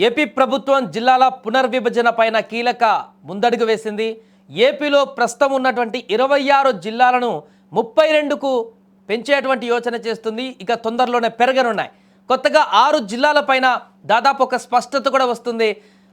AP ప్రభుత్వం జిల్లాల పునర్విభజన పైన కీలక ముందడుగు వేసింది. ఏపీలో ప్రస్తుతం ఉన్నటువంటి 26 జిల్లాలను 32కు పెంచేటువంటి యోచన చేస్తుంది. ఇక తొందరలోనే పెరగనున్నాయి. కొత్తగా 6 జిల్లాల పైన దాదాపు ఒక స్పష్టత కూడా వస్తుంది.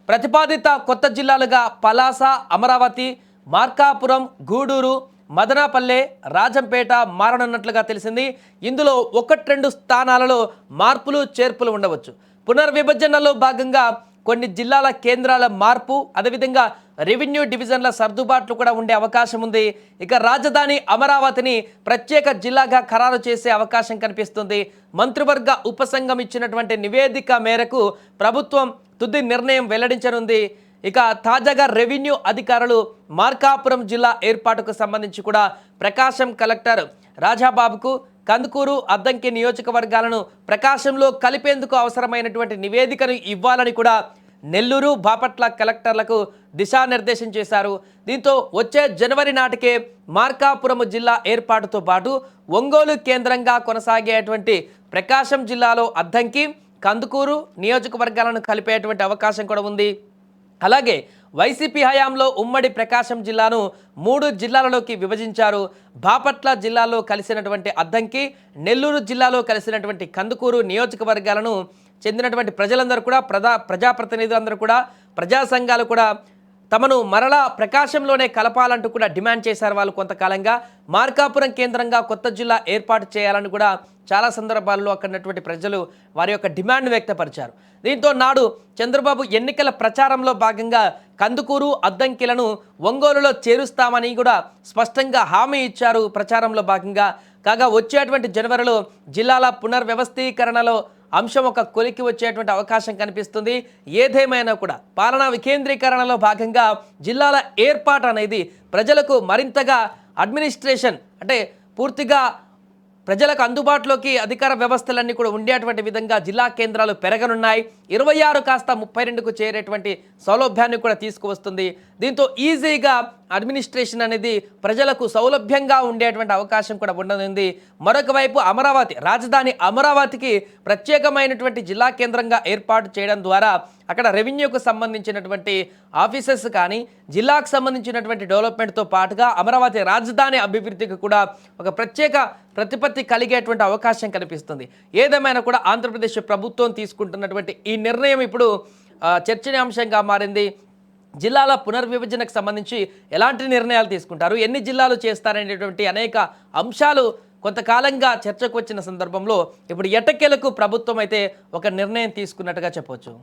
ప్రతిపాదిత కొత్త జిల్లాలుగా పలాస, అమరావతి, మార్కాపురం, గూడూరు, మదనపల్లె, రాజంపేట మారనున్నట్లుగా తెలిసింది. ఇందులో 1-2 స్థానాలలో మార్పులు చేర్పులు ఉండవచ్చు. పునర్విభజనలో భాగంగా కొన్ని జిల్లాల కేంద్రాల మార్పు, అదేవిధంగా రెవెన్యూ డివిజన్ల సర్దుబాట్లు కూడా ఉండే అవకాశం ఉంది. ఇక రాజధాని అమరావతిని ప్రత్యేక జిల్లాగా ఖరారు చేసే అవకాశం కనిపిస్తుంది. మంత్రివర్గ ఉపసంఘం ఇచ్చినటువంటి నివేదిక మేరకు ప్రభుత్వం తుది నిర్ణయం వెల్లడించనుంది. ఇక తాజాగా రెవెన్యూ అధికారులు మార్కాపురం జిల్లా ఏర్పాటుకు సంబంధించి కూడా ప్రకాశం కలెక్టర్ రాజాబాబుకు కందుకూరు, అద్దంకి నియోజకవర్గాలను ప్రకాశంలో కలిపేందుకు అవసరమైనటువంటి నివేదికను ఇవ్వాలని కూడా నెల్లూరు, బాపట్ల కలెక్టర్లకు దిశానిర్దేశం చేశారు. దీంతో వచ్చే జనవరి నాటికే మార్కాపురం జిల్లా ఏర్పాటుతో పాటు ఒంగోలు కేంద్రంగా కొనసాగేటువంటి ప్రకాశం జిల్లాలో అద్దంకి, కందుకూరు నియోజకవర్గాలను కలిపేటువంటి అవకాశం కూడా ఉంది. అలాగే వైసీపీ హయాంలో ఉమ్మడి ప్రకాశం జిల్లాను 3 జిల్లాలలోకి విభజించారు. బాపట్ల జిల్లాలో కలిసినటువంటి అద్దంకి, నెల్లూరు జిల్లాలో కలిసినటువంటి కందుకూరు నియోజకవర్గాలను చెందినటువంటి ప్రజలందరూ కూడా ప్రజాప్రతినిధులందరూ కూడా, ప్రజా సంఘాలు కూడా తమను మరలా ప్రకాశంలోనే కలపాలంటూ కూడా డిమాండ్ చేశారు. వాళ్ళు కొంతకాలంగా మార్కాపురం కేంద్రంగా కొత్త జిల్లా ఏర్పాటు చేయాలని కూడా చాలా సందర్భాల్లో అక్కడున్నటువంటి ప్రజలు వారి యొక్క డిమాండ్ వ్యక్తపరిచారు. దీంతో నాడు చంద్రబాబు ఎన్నికల ప్రచారంలో భాగంగా కందుకూరు, అద్దంకిలను ఒంగోలులో చేరుస్తామని కూడా స్పష్టంగా హామీ ఇచ్చారు ప్రచారంలో భాగంగా. కాగా వచ్చేటువంటి జనవరిలో జిల్లాల పునర్వ్యవస్థీకరణలో అంశం ఒక కొలికి వచ్చేటువంటి అవకాశం కనిపిస్తుంది. ఏదేమైనా కూడా పాలనా వికేంద్రీకరణలో భాగంగా జిల్లాల ఏర్పాటు అనేది ప్రజలకు మరింతగా అడ్మినిస్ట్రేషన్ అంటే పూర్తిగా ప్రజలకు అందుబాటులోకి అధికార వ్యవస్థలన్నీ కూడా ఉండేటువంటి విధంగా జిల్లా కేంద్రాలు పెరగనున్నాయి. 26 కాస్త 32కు చేరేటువంటి సౌలభ్యాన్ని కూడా తీసుకువస్తుంది. దీంతో ఈజీగా అడ్మినిస్ట్రేషన్ అనేది ప్రజలకు సౌలభ్యంగా ఉండేటువంటి అవకాశం కూడా ఉండనుంది. మరొక వైపు అమరావతి, రాజధాని అమరావతికి ప్రత్యేకమైనటువంటి జిల్లా కేంద్రంగా ఏర్పాటు చేయడం ద్వారా అక్కడ రెవెన్యూకు సంబంధించినటువంటి ఆఫీసెస్ కానీ, జిల్లాకు సంబంధించినటువంటి డెవలప్మెంట్తో పాటుగా అమరావతి రాజధాని అభివృద్ధికి కూడా ఒక ప్రత్యేక ప్రతిపత్తి కలిగేటువంటి అవకాశం కనిపిస్తుంది. ఏదేమైనా కూడా ఆంధ్రప్రదేశ్ ప్రభుత్వం తీసుకుంటున్నటువంటి ఈ నిర్ణయం ఇప్పుడు చర్చనీయాంశంగా మారింది. జిల్లాల పునర్విభజనకు సంబంధించి ఎలాంటి నిర్ణయాలు తీసుకుంటారు, ఎన్ని జిల్లాలు చేస్తారనేటువంటి అనేక అంశాలు కొంతకాలంగా చర్చకు వచ్చిన సందర్భంలో ఇప్పుడు ఎట్టకేలకు ప్రభుత్వం అయితే ఒక నిర్ణయం తీసుకున్నట్టుగా చెప్పవచ్చు.